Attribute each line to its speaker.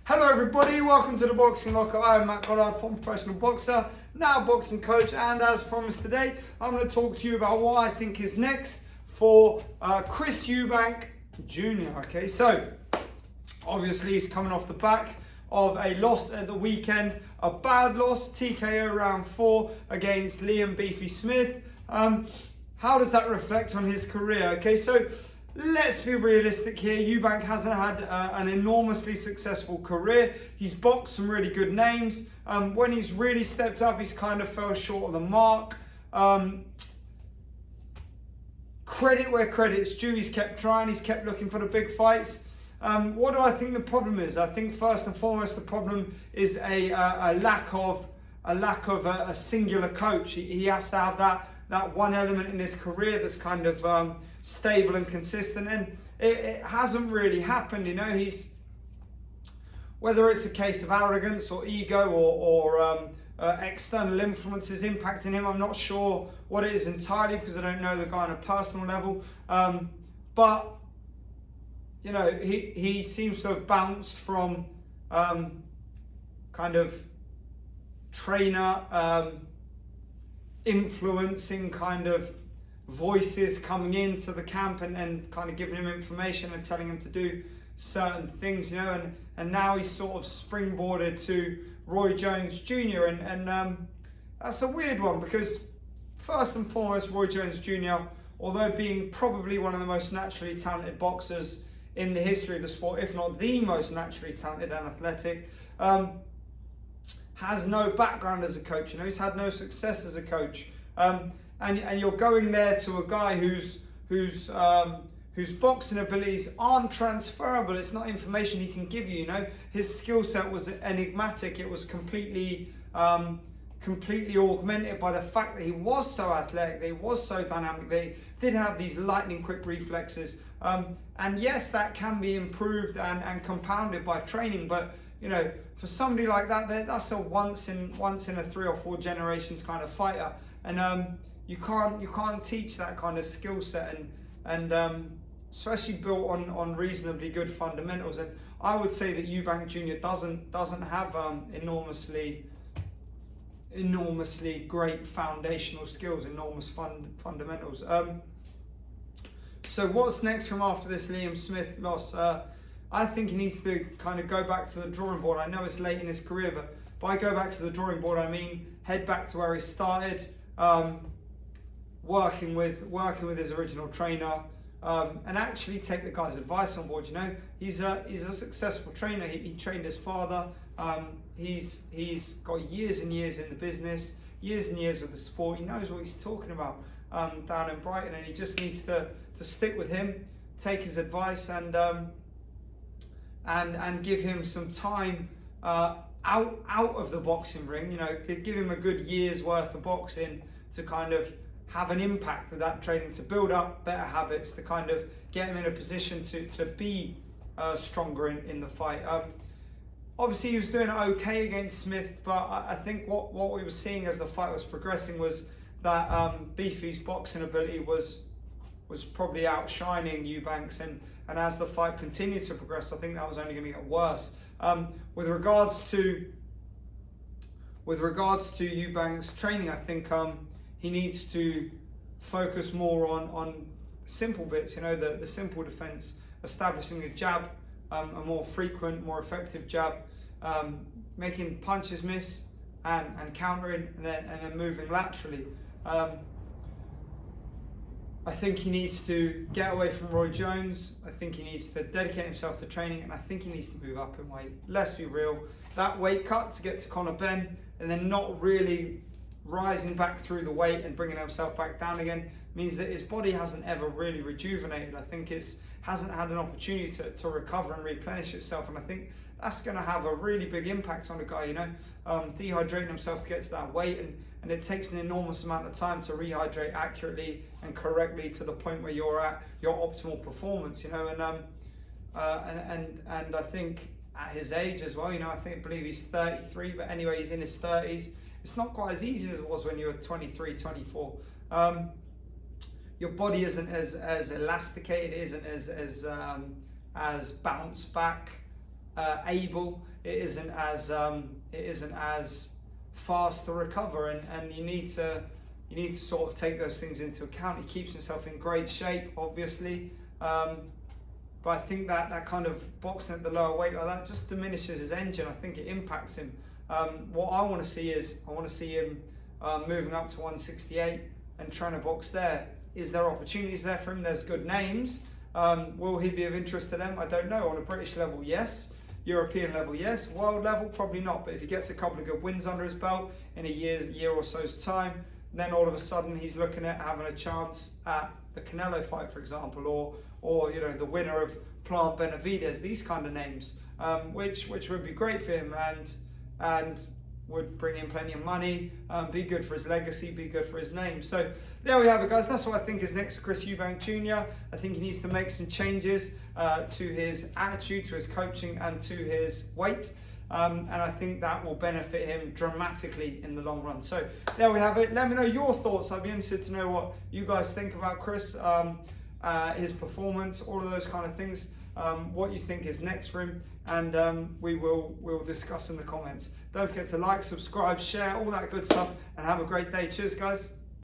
Speaker 1: Hello everybody, welcome to the Boxing Locker. I am Matt Goddard, former professional boxer, now boxing coach, and as promised today, I'm going to talk to you about what I think is next for Chris Eubank Jr. Okay, so obviously he's coming off the back of a loss at the weekend, a bad loss, TKO round 4 against Liam Beefy Smith. How does that reflect on his career? Okay, so let's be realistic here. Eubank hasn't had an enormously successful career. He's boxed some really good names. When he's really stepped up, he's kind of fell short of the mark. Credit where credit's due. He's kept trying. He's kept looking for the big fights. What do I think the problem is? I think first and foremost the problem is a lack of a singular coach. He has to have that one element in his career that's kind of stable and consistent, and it hasn't really happened. You know, he's, whether it's a case of arrogance or ego or external influences impacting him, I'm not sure what it is entirely because I don't know the guy on a personal level, but you know, he seems to have bounced from kind of trainer influencing kind of voices coming into the camp and kind of giving him information and telling him to do certain things, you know, and now he's sort of springboarded to Roy Jones Jr. and that's a weird one because first and foremost, Roy Jones Jr., although being probably one of the most naturally talented boxers in the history of the sport, if not the most naturally talented and athletic, has no background as a coach. You know, he's had no success as a coach. And you're going there to a guy whose boxing abilities aren't transferable. It's not information he can give you. You know, his skill set was enigmatic. It was completely augmented by the fact that he was so athletic, that he was so dynamic, they did have these lightning quick reflexes. And yes, that can be improved and compounded by training. But you know, for somebody like that, that's a once in a 3 or 4 generations kind of fighter. And you can't teach that kind of skill set and especially built on reasonably good fundamentals. And I would say that Eubank Jr. doesn't have enormously great foundational skills, enormous fundamentals. So what's next from after this Liam Smith loss? I think he needs to kind of go back to the drawing board. I know it's late in his career, but by go back to the drawing board, I mean head back to where he started. Working with his original trainer, and actually take the guy's advice on board. You know, he's a successful trainer. He trained his father. He's got years and years in the business, years and years with the sport. He knows what he's talking about down in Brighton, and he just needs to stick with him, take his advice, and give him some time out of the boxing ring. You know, give him a good year's worth of boxing to kind of have an impact with that training, to build up better habits, to kind of get him in a position to be stronger in the fight. Obviously he was doing okay against Smith, but I think what we were seeing as the fight was progressing was that Beefy's boxing ability was probably outshining Eubank's, and as the fight continued to progress, I think that was only going to get worse. With regards to Eubank's training, I think he needs to focus more on simple bits, you know, the simple defense, establishing a jab, a more frequent, more effective jab, making punches miss and countering, and then moving laterally. I think he needs to get away from Roy Jones. I think he needs to dedicate himself to training, and I think he needs to move up in weight. Let's be real, that weight cut to get to Conor Ben and then not really rising back through the weight and bringing himself back down again means that his body hasn't ever really rejuvenated. I think it hasn't had an opportunity to recover and replenish itself, and I think that's going to have a really big impact on the guy. You know, dehydrating himself to get to that weight, and it takes an enormous amount of time to rehydrate accurately and correctly to the point where you're at your optimal performance. You know, and I think at his age as well, you know, I believe he's 33, but anyway, he's in his 30s. It's not quite as easy as it was when you were 23, 24. Your body isn't as elasticated, isn't as bounce back able. It isn't as fast to recover, and you need to sort of take those things into account. He keeps himself in great shape, obviously, but I think that kind of boxing at the lower weight like that just diminishes his engine. I think it impacts him. What I want to see is him moving up to 168 and trying to box there. Is there opportunities there for him? There's good names. Will he be of interest to them? I don't know. On a British level, yes. European level, yes. World level, probably not. But if he gets a couple of good wins under his belt in a year or so's time, then all of a sudden he's looking at having a chance at the Canelo fight, for example, or the winner of Plant Benavidez, these kind of names, which would be great for him and would bring in plenty of money, be good for his legacy, be good for his name. So there we have it, guys. That's what I think is next for Chris Eubank Jr. I think he needs to make some changes to his attitude, to his coaching, and to his weight. And I think that will benefit him dramatically in the long run. So there we have it. Let me know your thoughts. I'd be interested to know what you guys think about Chris, his performance, all of those kind of things, what you think is next for him, and we'll discuss in the comments. Don't forget to like, subscribe, share, all that good stuff, and have a great day. Cheers, guys.